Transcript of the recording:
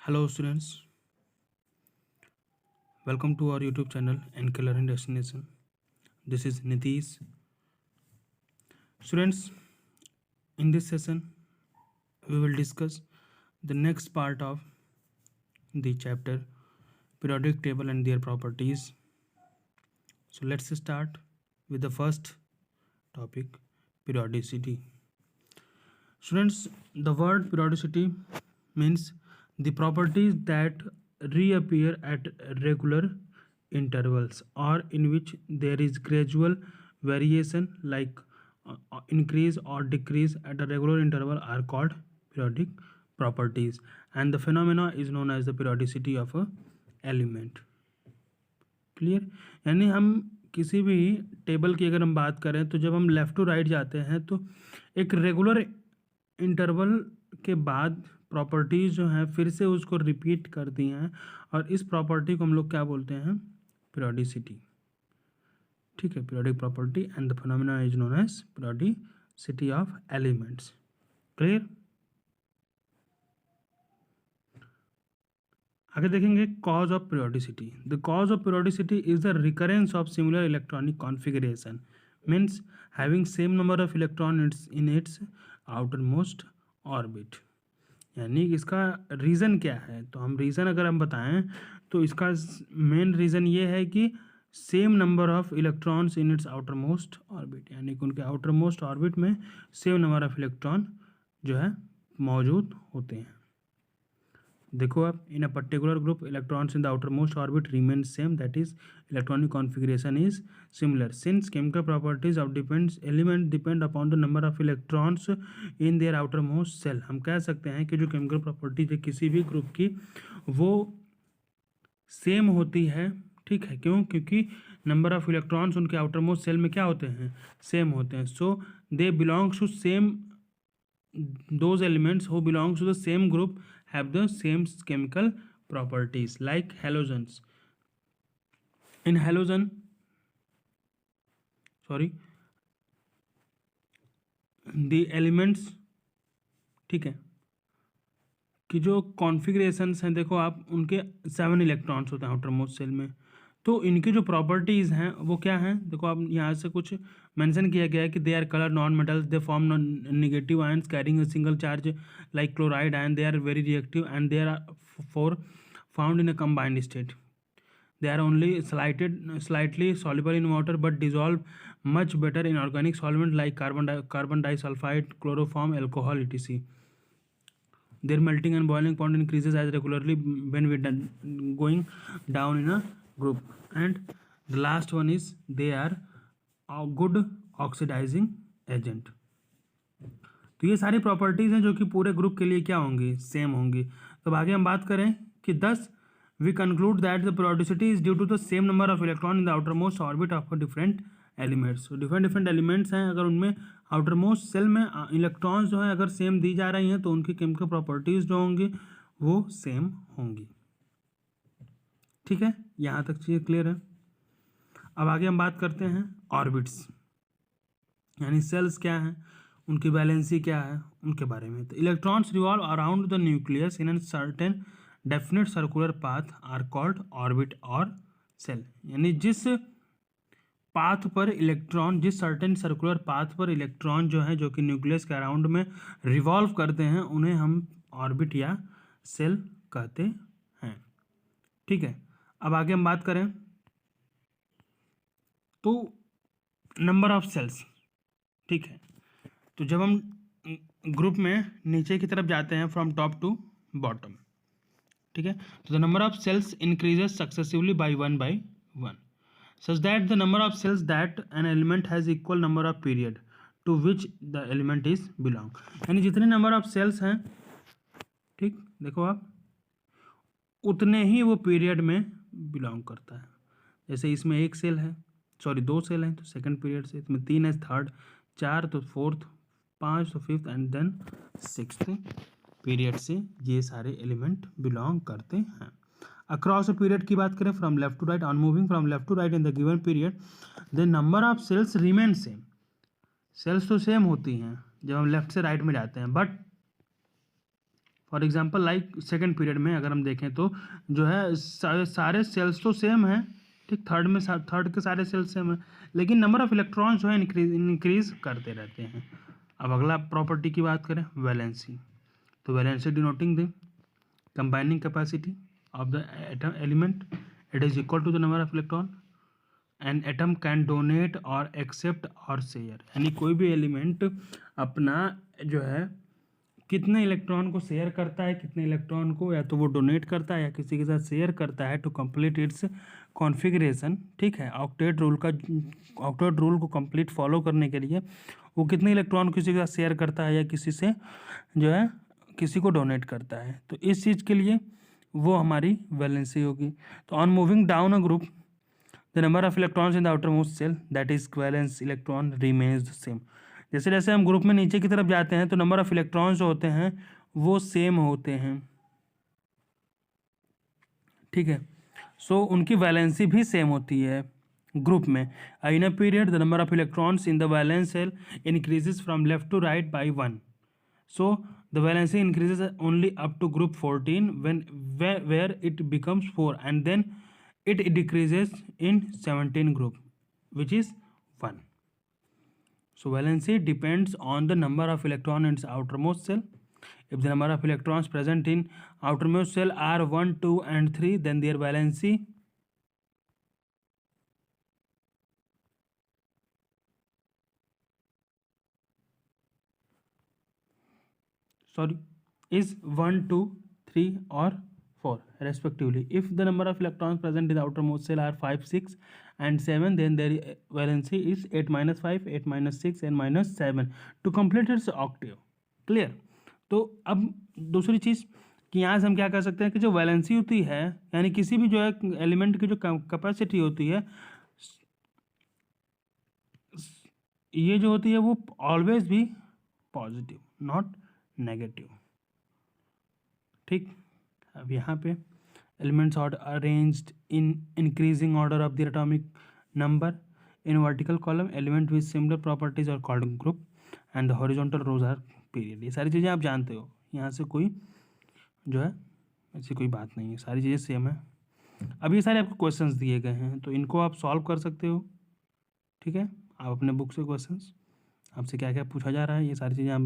Hello students, welcome to our YouTube channel NK Learning Destination. This is Nitish. Students, in this session we will discuss the next part of the chapter periodic table and their properties. So let's start with the first topic, periodicity. Students, the word periodicity means the properties that reappear at regular intervals or in which there is gradual variation like increase or decrease at a regular interval are called periodic properties, and the phenomena is known as the periodicity of a element. Clear? यानी हम किसी भी table की अगर हम बात करें तो जब हम लेफ़्ट टू राइट जाते हैं तो एक रेगुलर इंटरवल के बाद प्रॉपर्टीज़ जो हैं फिर से उसको रिपीट करती हैं और इस प्रॉपर्टी को हम लोग क्या बोलते हैं? पीरियोडिसिटी. ठीक है, periodic property and the phenomena is known as periodicity of elements. Clear? आगे देखेंगे cause of periodicity. The cause of periodicity is the recurrence of similar electronic configuration, means having same number of electron in its outermost orbit. यानी इसका reason क्या है? तो हम reason अगर हम बताएं तो इसका मेन रीज़न ये है कि same number of electrons in its outermost orbit, यानी कि उनके आउटर मोस्ट ऑर्बिट में सेम नंबर ऑफ इलेक्ट्रॉन जो है मौजूद होते हैं. देखो आप, in a particular group electrons in the outer most orbit remain same, that is electronic configuration is similar. Since chemical properties of depends element depend upon the number of electrons in their outer most shell. हम कह सकते हैं कि जो chemical properties है किसी भी group की वो सेम होती है. ठीक है, क्यों? क्योंकि नंबर ऑफ इलेक्ट्रॉन्स उनके आउटर मोस्ट सेल में क्या होते हैं? सेम होते हैं. So they belongs to same, those elements who belongs to the same group have the same chemical properties, like halogens. In halogen, the elements, ठीक है, कि जो कॉन्फ़िगरेशंस हैं देखो आप, उनके 7 इलेक्ट्रॉन्स होते हैं आउटर मोस्ट सेल में. तो इनकी जो प्रॉपर्टीज़ हैं वो क्या हैं? देखो आप, यहाँ से कुछ मेंशन किया गया है कि they are colour non metals, they form non negative ions carrying a single charge like chloride ion, they are very reactive and they are for found in a combined state. They are only slightly soluble in water but dissolve much better in organic solvent like carbon disulfide, chloroform, alcohol, etc. Their melting and boiling point increases as regularly when we going down in a group. And the last one is they are a good oxidizing agent. तो ये सारी properties हैं जो कि पूरे group के लिए क्या होंगी? सेम होंगी. तो आगे हम बात करें कि thus we conclude that the periodicity is due to the same number of electron in the outermost orbit of a different elements. So different elements हैं, अगर उनमें आउटर मोस्ट सेल में इलेक्ट्रॉन्स जो हैं अगर सेम दी जा रही हैं तो उनकी केमिकल प्रॉपर्टीज़ जो होंगी वो सेम होंगी. ठीक है, यहाँ तक चीज़ क्लियर है. अब आगे हम बात करते हैं ऑर्बिट्स, यानी सेल्स क्या हैं, उनकी वैलेंसी क्या है, उनके बारे में. तो electrons revolve around the nucleus in an certain definite circular path are called orbit और सेल. यानी जिस पाथ पर इलेक्ट्रॉन, जिस सर्टेन सर्कुलर पाथ पर इलेक्ट्रॉन जो है जो कि न्यूक्लियस के अराउंड में रिवॉल्व करते हैं उन्हें हम ऑर्बिट या सेल कहते हैं. ठीक है, अब आगे हम बात करें तो नंबर ऑफ सेल्स. ठीक है, तो जब हम ग्रुप में नीचे की तरफ जाते हैं फ्रॉम टॉप टू बॉटम, ठीक है, तो the number of sales increases successively by 1/1 such that the number of cells that an element has equal number of period to which the element is belong. यानी जितने number of sales हैं, ठीक, देखो आप, उतने ही वो पीरियड में belong करता है. जैसे इसमें एक सेल है, सॉरी 2 सेल हैं तो सेकंड पीरियड से, इसमें 3 है थर्ड, 4 तो फोर्थ, 5 तो fifth and then 6th period से ये सारे एलिमेंट बिलोंग करते हैं. अक्रॉस अ पीरियड की बात करें, from left to right, on moving from left to right in the given period the number of sales remain same. Sales तो same होती हैं जब हम लेफ्ट से राइट में जाते हैं, but for example like second period में अगर हम देखें तो जो है सारे सेल्स तो सेम हैं, ठीक, थर्ड के सारे सेल्स सेम हैं, लेकिन नंबर ऑफ इलेक्ट्रॉन्स जो है इंक्रीज करते रहते हैं। अब अगला प्रॉपर्टी की बात करें, वैलेंसी। तो valency denoting the combining capacity of the atom element, it is equal to the number of electron an atom can donate और एक्सेप्ट और शेयर। यानी कोई भी एलिमेंट अपना जो है कितने इलेक्ट्रॉन को शेयर करता है, कितने इलेक्ट्रॉन को या तो वो डोनेट करता है या किसी के साथ शेयर करता है टू कंप्लीट इट्स कॉन्फ़िगरेशन, ठीक है। ऑक्टेट रूल को कंप्लीट फॉलो करने के लिए वो कितने इलेक्ट्रॉन किसी के साथ शेयर करता है या किसी से जो है किसी को डोनेट करता है, तो इस चीज़ के लिए वो हमारी वैलेंसी होगी। तो on moving down a group the number of electrons in the outer most shell that is valence electron remains the same. जैसे जैसे हम ग्रुप में नीचे की तरफ जाते हैं तो नंबर ऑफ इलेक्ट्रॉन्स जो होते हैं वो सेम होते हैं, ठीक है। सो उनकी वैलेंसी भी सेम होती है ग्रुप में। In a period the number of electrons in the valence shell increases from left to right by 1। So the valency increases only up to group 14 when where it becomes 4 and then it decreases in 17 group which is 1. So valency depends on the number of electron in its outermost shell. If the number of electrons present in outermost shell are 1, 2 and 3, then their valency is 1, 2, 3 or 4 respectively. If the number of electrons present in the outermost shell are 5, 6 and 7, then their valency is 8 minus 5, 8 minus 6 and minus 7 to complete its octave. Clear? तो अब दूसरी चीज़ कि यहाँ से हम क्या कर सकते हैं कि जो वैलेंसी होती है यानी किसी भी जो है एलिमेंट की जो कैपेसिटी होती है ये जो होती है वो ऑलवेज भी पॉजिटिव नॉट नेगेटिव, ठीक। अब यहाँ पे elements are arranged in increasing order of the atomic number in vertical column, element with similar properties are called group and the horizontal rows are period. ये सारी चीज़ें आप जानते हो, यहाँ से कोई जो है ऐसी कोई बात नहीं है, सारी चीज़ें सेम है। अब ये सारे आपको क्वेश्चंस दिए गए हैं तो इनको आप सॉल्व कर सकते हो, ठीक है। आप अपने बुक से क्वेश्चंस आपसे क्या क्या पूछा जा रहा है ये सारी चीज़ें आप